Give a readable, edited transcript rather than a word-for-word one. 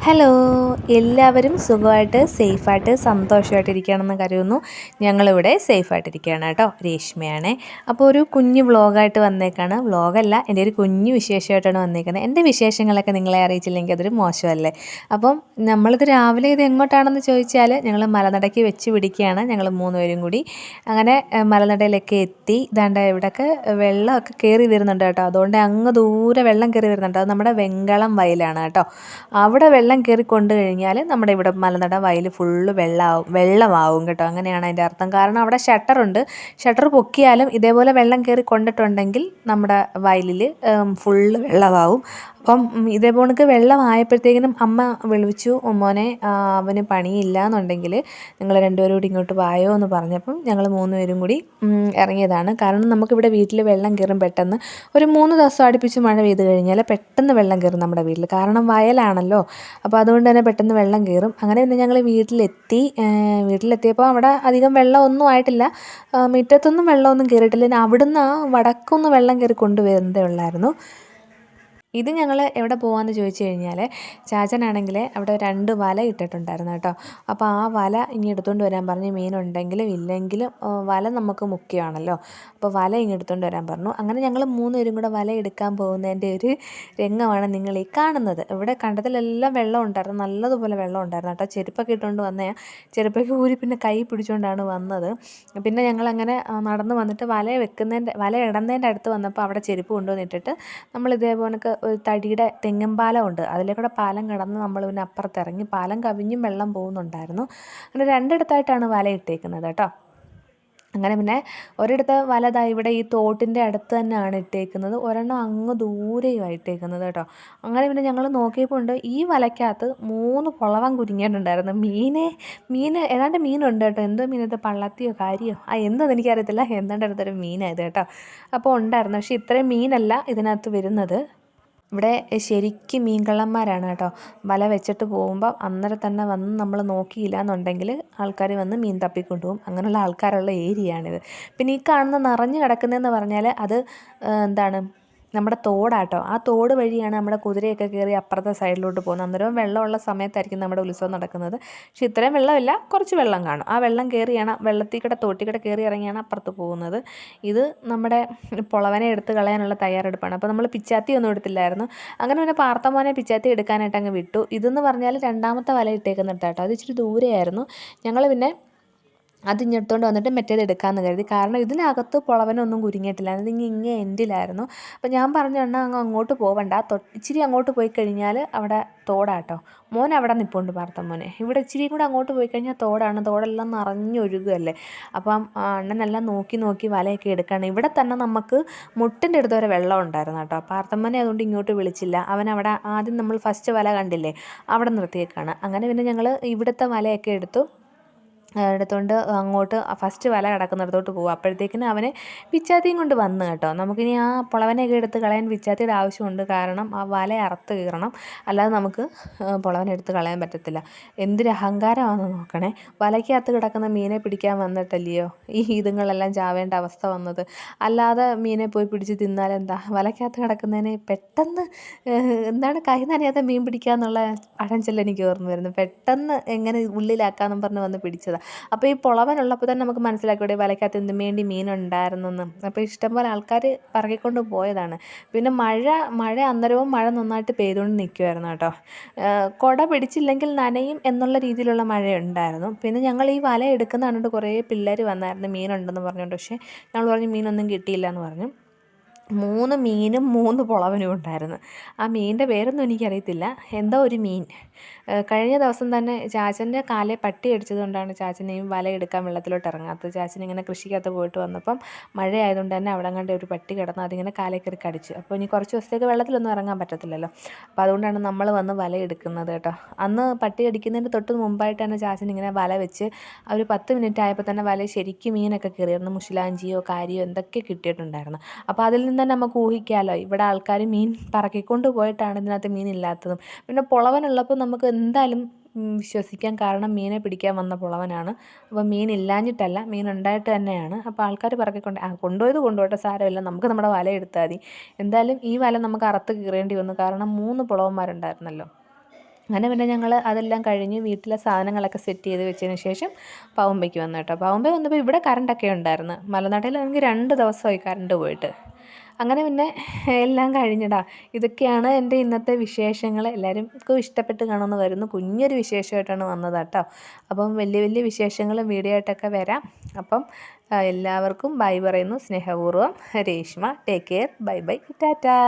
Hello, എല്ലാവരും സുഖമായിട്ട് സേഫായിട്ട് സന്തോഷമായിട്ടിരിക്കുകയാണെന്ന് കരുതുന്നു. ഞങ്ങളിവിടെ സേഫായിട്ടിരിക്കുകയാണ് കേട്ടോ. രേഷ്മയാണേ. അപ്പോൾ ഒരു കുഞ്ഞു വ്ളോഗായിട്ട് വന്നേക്കാണ്. വ്ളോഗല്ല, എൻ്റെ ഒരു കുഞ്ഞു വിശേഷമായിട്ടാണ് വന്നേക്കുന്നത്. എൻ്റെ വിശേഷങ്ങളൊക്കെ നിങ്ങളെ അറിയിച്ചില്ലെങ്കിൽ അതൊരു മോശമല്ലേ. അപ്പം നമ്മളിത് രാവിലെ ഇത് എങ്ങോട്ടാണെന്ന് ചോദിച്ചാൽ ഞങ്ങൾ മലനടയ്ക്ക് വെച്ച് പിടിക്കുകയാണ്. ഞങ്ങൾ 3 പേരും കൂടി അങ്ങനെ മലനടയിലൊക്കെ എത്തി. ഇതാണ്ട് ഇവിടെയൊക്കെ വെള്ളമൊക്കെ കയറി വരുന്നുണ്ട് കേട്ടോ. അതുകൊണ്ട് അങ്ങ് ദൂരെ വെള്ളം കയറി വരുന്നുണ്ട്. അത് നമ്മുടെ വെങ്കളം വയലാണ് കേട്ടോ. അവിടെ വെള്ളം കയറി കൊണ്ട് കഴിഞ്ഞാൽ നമ്മുടെ ഇവിടെ മലനട വയൽ ഫുള്ള് വെള്ളമാവും കേട്ടോ. അങ്ങനെയാണ് അതിൻ്റെ അർത്ഥം. കാരണം അവിടെ ഷട്ടറുണ്ട്. ഷട്ടർ പൊക്കിയാലും ഇതേപോലെ വെള്ളം കയറി കൊണ്ടിട്ടുണ്ടെങ്കിൽ നമ്മുടെ വയലിൽ ഫുള്ള് വെള്ളമാവും. അപ്പം ഇതേപോണക്ക് വെള്ളമായപ്പോഴത്തേക്കിനും അമ്മ വിളിച്ചു, മോനെ അവന് പണിയില്ല എന്നുണ്ടെങ്കിൽ നിങ്ങൾ രണ്ടുപേരും കൂടി ഇങ്ങോട്ട് വായോ എന്ന് പറഞ്ഞപ്പം ഞങ്ങൾ 3 പേരും കൂടി ഇറങ്ങിയതാണ്. കാരണം നമുക്കിവിടെ വീട്ടിൽ വെള്ളം കയറും പെട്ടെന്ന്. ഒരു 3 ദിവസം അടുപ്പിച്ച് മഴ പെയ്ത് കഴിഞ്ഞാൽ പെട്ടെന്ന് വെള്ളം കയറും നമ്മുടെ വീട്ടിൽ. കാരണം വയലാണല്ലോ. അപ്പോൾ അതുകൊണ്ട് തന്നെ പെട്ടെന്ന് വെള്ളം കയറും. അങ്ങനെ പിന്നെ ഞങ്ങൾ വീട്ടിലെത്തിയപ്പോൾ അവിടെ അധികം വെള്ളമൊന്നും ആയിട്ടില്ല. മുറ്റത്തൊന്നും വെള്ളമൊന്നും കയറിയിട്ടില്ല. പിന്നെ അവിടുന്ന് വടക്കൊന്ന് വെള്ളം കയറി കൊണ്ടുവരുന്നതേ ഉള്ളായിരുന്നു. ഇത് ഞങ്ങൾ എവിടെ പോകാമെന്ന് ചോദിച്ചു കഴിഞ്ഞാൽ ചാച്ചനാണെങ്കിൽ അവിടെ 2 വല ഇട്ടിട്ടുണ്ടായിരുന്നു കേട്ടോ. അപ്പോൾ ആ വല ഇനി എടുത്തുകൊണ്ട് വരാൻ പറഞ്ഞ്, മീനുണ്ടെങ്കിലും ഇല്ലെങ്കിലും വല നമുക്ക് മുഖ്യമാണല്ലോ. അപ്പോൾ വല ഇങ്ങ് എടുത്തുകൊണ്ട് വരാൻ പറഞ്ഞു. അങ്ങനെ ഞങ്ങൾ 3 പേരും കൂടെ വല എടുക്കാൻ പോകുന്നതിൻ്റെ ഒരു രംഗമാണ് നിങ്ങൾ ഈ കാണുന്നത്. ഇവിടെ കണ്ടതിലെല്ലാം വെള്ളം ഉണ്ടായിരുന്നു, നല്ലതുപോലെ വെള്ളം ഉണ്ടായിരുന്നു കേട്ടോ. ചെരുപ്പൊക്കെ ഇട്ടുകൊണ്ട് വന്നേ, ചെരുപ്പൊക്കെ ഊരി പിന്നെ കൈ പിടിച്ചുകൊണ്ടാണ് വന്നത്. പിന്നെ ഞങ്ങളങ്ങനെ നടന്ന് വന്നിട്ട് വല ഇടുന്നതിൻ്റെ അടുത്ത് വന്നപ്പോൾ അവിടെ ചെരുപ്പ് കൊണ്ടുവന്നിട്ടിട്ട് നമ്മൾ ഇതേപോലെ ഒരു തടിയുടെ തെങ്ങും പാലമുണ്ട്, അതിലേക്കൂടെ പാലം കടന്ന് നമ്മൾ പിന്നെ അപ്പുറത്തിറങ്ങി. പാലം കവിഞ്ഞും വെള്ളം പോകുന്നുണ്ടായിരുന്നു. അങ്ങനെ 2 ഇടത്തായിട്ടാണ് വല ഇട്ടേക്കുന്നത് കേട്ടോ. അങ്ങനെ പിന്നെ ഒരിടത്ത് വല ഇവിടെ ഈ തോട്ടിൻ്റെ അടുത്ത് തന്നെയാണ് ഇട്ടേക്കുന്നത്, ഒരെണ്ണം അങ്ങ് ദൂരെയുമാണ് ഇട്ടേക്കുന്നത് കേട്ടോ. അങ്ങനെ പിന്നെ ഞങ്ങൾ നോക്കിയപ്പോൾ ഉണ്ട്, ഈ വലയ്ക്കകത്ത് 3 കുളവൻ കുരുങ്ങിയിട്ടുണ്ടായിരുന്നു. മീൻ ഏതാണ്ട് മീനുണ്ട് കേട്ടോ. എന്തോ മീനത്, പള്ളത്തിയോ കാര്യോ എന്തോന്ന് എനിക്കറിയത്തില്ല, എന്താണ്ട് അടുത്തൊരു മീനായത് കേട്ടോ. അപ്പോൾ ഉണ്ടായിരുന്നു. പക്ഷേ ഇത്രയും മീനല്ല ഇതിനകത്ത് വരുന്നത്. ഇവിടെ ശരിക്കും മീൻകള്ളന്മാരാണ് കേട്ടോ. വല വെച്ചിട്ട് പോകുമ്പോൾ അന്നേരം തന്നെ വന്ന് നമ്മൾ നോക്കിയില്ല എന്നുണ്ടെങ്കിൽ ആൾക്കാർ വന്ന് മീൻ തപ്പിക്കൊണ്ടുപോകും. അങ്ങനെയുള്ള ആൾക്കാരുള്ള ഏരിയയാണിത്. പിന്നെ ഈ കാണുന്ന നിറഞ്ഞു കിടക്കുന്നതെന്ന് പറഞ്ഞാൽ അത് എന്താണ്, നമ്മുടെ തോടാട്ടോ. ആ തോട് വഴിയാണ് നമ്മുടെ കുതിരയൊക്കെ കയറി അപ്പുറത്തെ സൈഡിലോട്ട് പോകുന്നത്. അന്നേരവും വെള്ളമുള്ള സമയത്തായിരിക്കും നമ്മുടെ ഉത്സവം നടക്കുന്നത്. പക്ഷേ ഇത്രയും വെള്ളമില്ല, കുറച്ച് വെള്ളം കാണും. ആ വെള്ളം കയറിയാണ് തോട്ടിക്കട കയറി ഇറങ്ങിയാണ് അപ്പുറത്ത് പോകുന്നത്. ഇത് നമ്മുടെ പൊളവനെ എടുത്ത് കളയാനുള്ള തയ്യാറെടുപ്പാണ്. അപ്പോൾ നമ്മൾ പിച്ചാത്തി ഒന്നും എടുത്തില്ലായിരുന്നു. അങ്ങനെ പിന്നെ പാർത്തമോനെ പിച്ചാത്തി എടുക്കാനായിട്ട് അങ്ങ് വിട്ടു. ഇതെന്ന് പറഞ്ഞാൽ 2ാമത്തെ വല ഇട്ടേക്കുന്നിടത്താട്ടോ. അത് ഇച്ചിരി ദൂരെയായിരുന്നു. ഞങ്ങൾ പിന്നെ അതിങ്ങെടുത്തോണ്ട് വന്നിട്ട് മറ്റേത് എടുക്കാമെന്ന് കരുതി. കാരണം ഇതിനകത്ത് പൊളവനൊന്നും കുരുങ്ങിയിട്ടില്ല, ഇങ്ങേ എൻഡിലായിരുന്നു. അപ്പോൾ ഞാൻ പറഞ്ഞു, അങ്ങോട്ട് പോവണ്ട, ഇച്ചിരി അങ്ങോട്ട് പോയി കഴിഞ്ഞാൽ അവിടെ തോടാട്ടോ. മോൻ അവിടെ നിൽപ്പുണ്ട്, മോനെ. ഇവിടെ ഇച്ചിരി കൂടെ അങ്ങോട്ട് പോയി കഴിഞ്ഞാൽ തോടാണ്. തോടെല്ലാം നിറഞ്ഞൊഴുകുകയല്ലേ. അപ്പം അണ്ണനെല്ലാം നോക്കി വലയൊക്കെ എടുക്കുകയാണ്. ഇവിടെ തന്നെ നമുക്ക് മുട്ടിൻ്റെ അടുത്ത് വരെ വെള്ളം ഉണ്ടായിരുന്നു കേട്ടോ. പാർത്തമ്മനെ അതുകൊണ്ട് ഇങ്ങോട്ട് വിളിച്ചില്ല. അവനവിടെ ആദ്യം നമ്മൾ ഫസ്റ്റ് വല കണ്ടില്ലേ, അവിടെ നിർത്തിയേക്കാണ്. അങ്ങനെ പിന്നെ ഞങ്ങൾ ഇവിടുത്തെ വലയൊക്കെ എടുത്തുകൊണ്ട് അങ്ങോട്ട് ഫസ്റ്റ് വല കിടക്കുന്നിടത്തോട്ട് പോകും. അപ്പോഴത്തേക്കിന് അവനെ പിച്ചാത്തിയും കൊണ്ട് വന്നു കേട്ടോ. നമുക്കിനി ആ പൊളവനെയൊക്കെ എടുത്ത് കളയാൻ പിച്ചാത്തിയുടെ ആവശ്യമുണ്ട്. കാരണം ആ വല അറുത്ത് കീറണം, അല്ലാതെ നമുക്ക് പൊളവനെ എടുത്ത് കളയാൻ പറ്റത്തില്ല. എന്തൊരു അഹങ്കാരമാണെന്ന് നോക്കണേ. വലയ്ക്കകത്ത് കിടക്കുന്ന മീനെ പിടിക്കാൻ വന്നിട്ടല്ലയോ ഈ ഇതുങ്ങളെല്ലാം ചാവേണ്ട അവസ്ഥ വന്നത്. അല്ലാതെ മീനെ പോയി പിടിച്ച് തിന്നാൽ എന്താ, വലയ്ക്കകത്ത് കിടക്കുന്നതിന് പെട്ടെന്ന് എന്താണ് കൈ നനയാതെ മീൻ പിടിക്കുക എന്നുള്ള പഴഞ്ചൊല്ല് എനിക്ക് ഓർമ്മ വരുന്നു. പെട്ടെന്ന് എങ്ങനെ ഉള്ളിലാക്കാമെന്നും പറഞ്ഞ് വന്ന് പിടിച്ചതാണ്. അപ്പോൾ ഈ പൊളവനുള്ളപ്പോൾ തന്നെ നമുക്ക് മനസ്സിലാക്കിവിടെ വലയ്ക്കകത്ത് എന്തും വേണ്ടി മീനുണ്ടായിരുന്നെന്ന്. അപ്പോൾ ഇഷ്ടംപോലെ ആൾക്കാർ പറക്കിക്കൊണ്ട് പോയതാണ്. പിന്നെ മഴ അന്നേരവും മഴ നന്നായിട്ട് പെയ്തുകൊണ്ട് നിൽക്കുമായിരുന്നു കേട്ടോ. കുട പിടിച്ചില്ലെങ്കിൽ നനയും എന്നുള്ള രീതിയിലുള്ള മഴയുണ്ടായിരുന്നു. പിന്നെ ഞങ്ങൾ ഈ വല എടുക്കുന്ന കണ്ടിട്ട് കുറേ പിള്ളേർ വന്നായിരുന്നു മീനുണ്ടെന്ന് പറഞ്ഞുകൊണ്ട്. പക്ഷേ ഞങ്ങൾ പറഞ്ഞു മീനൊന്നും കിട്ടിയില്ല എന്ന് പറഞ്ഞു. 3 മീനും 3 പൊളവനും ഉണ്ടായിരുന്നു. ആ മീനിൻ്റെ പേരൊന്നും എനിക്കറിയത്തില്ല, എന്തോ ഒരു മീൻ. കഴിഞ്ഞ ദിവസം തന്നെ ചാച്ചൻ്റെ കാലെ പട്ടി അടിച്ചത് കൊണ്ടാണ് ചാച്ചനെയും വല എടുക്കാൻ വെള്ളത്തിലോട്ട് ഇറങ്ങാത്തത്. ചാച്ചനിങ്ങനെ കൃഷിക്കകത്ത് പോയിട്ട് വന്നപ്പം മഴ ആയതുകൊണ്ട് തന്നെ അവിടെ കണ്ട് ഒരു പട്ടി കിടന്ന് അതിങ്ങനെ കാലേ കയറി കടിച്ചു. അപ്പോൾ ഇനി കുറച്ച് ദിവസത്തേക്ക് വെള്ളത്തിലൊന്നും ഇറങ്ങാൻ പറ്റത്തില്ലല്ലോ. അപ്പോൾ അതുകൊണ്ടാണ് നമ്മൾ വന്ന് വല എടുക്കുന്നത് കേട്ടോ. അന്ന് പട്ടി അടിക്കുന്നതിൻ്റെ തൊട്ട് മുമ്പായിട്ട് തന്നെ ചാച്ചനിങ്ങനെ വല വെച്ച് ഒരു 10 മിനിറ്റ് ആയപ്പോൾ തന്നെ വല ശരിക്കും മീനൊക്കെ കയറിയിരുന്നു. മുഷിലാഞ്ചിയോ കാര്യോ എന്തൊക്കെ കിട്ടിയിട്ടുണ്ടായിരുന്നു. അപ്പോൾ അതിൽ നിന്ന് തന്നെ നമുക്ക് ഊഹിക്കാമല്ലോ, ഇവിടെ ആൾക്കാർ മീൻ പറക്കിക്കൊണ്ട് പോയിട്ടാണ് ഇതിനകത്ത് മീനില്ലാത്തതും. പിന്നെ പൊളവനുള്ളപ്പോൾ നമുക്ക് എന്തായാലും വിശ്വസിക്കാൻ, കാരണം മീനെ പിടിക്കാൻ വന്ന പൊളവനാണ്. അപ്പോൾ മീൻ ഇല്ലാഞ്ഞിട്ടല്ല, മീൻ ഉണ്ടായിട്ട് തന്നെയാണ്. അപ്പോൾ ആൾക്കാർ കൊണ്ടുപോയിട്ട് സാരമില്ല, നമുക്ക് നമ്മുടെ വല എടുത്താൽ മതി. എന്തായാലും ഈ വല നമുക്ക് അറുത്ത് കീറേണ്ടി വന്നു, കാരണം 3 പൊളവന്മാരുണ്ടായിരുന്നല്ലോ. അങ്ങനെ പിന്നെ ഞങ്ങൾ അതെല്ലാം കഴിഞ്ഞ് വീട്ടിലെ സാധനങ്ങളൊക്കെ സെറ്റ് ചെയ്ത് വെച്ചതിന് ശേഷം പാവുമ്പയ്ക്ക് വന്നു കേട്ടോ. പാവുമ്പ വന്നപ്പോൾ ഇവിടെ കറണ്ടൊക്കെ ഉണ്ടായിരുന്നു. മലനാട്ടിലാണെങ്കിൽ 2 ദിവസമായി കറണ്ട് പോയിട്ട്. അങ്ങനെ പിന്നെ എല്ലാം കഴിഞ്ഞടാ. ഇതൊക്കെയാണ് എൻ്റെ ഇന്നത്തെ വിശേഷങ്ങൾ. എല്ലാവർക്കും ഇഷ്ടപ്പെട്ട് കാണുമെന്ന് വരുന്നു. കുഞ്ഞൊരു വിശേഷമായിട്ടാണ് വന്നത് കേട്ടോ. അപ്പം വലിയ വലിയ വിശേഷങ്ങളും വീഡിയോ ആയിട്ടൊക്കെ വരാം. അപ്പം എല്ലാവർക്കും ബൈ പറയുന്നു സ്നേഹപൂർവ്വം Reshma. Take care. Bye bye. Tata.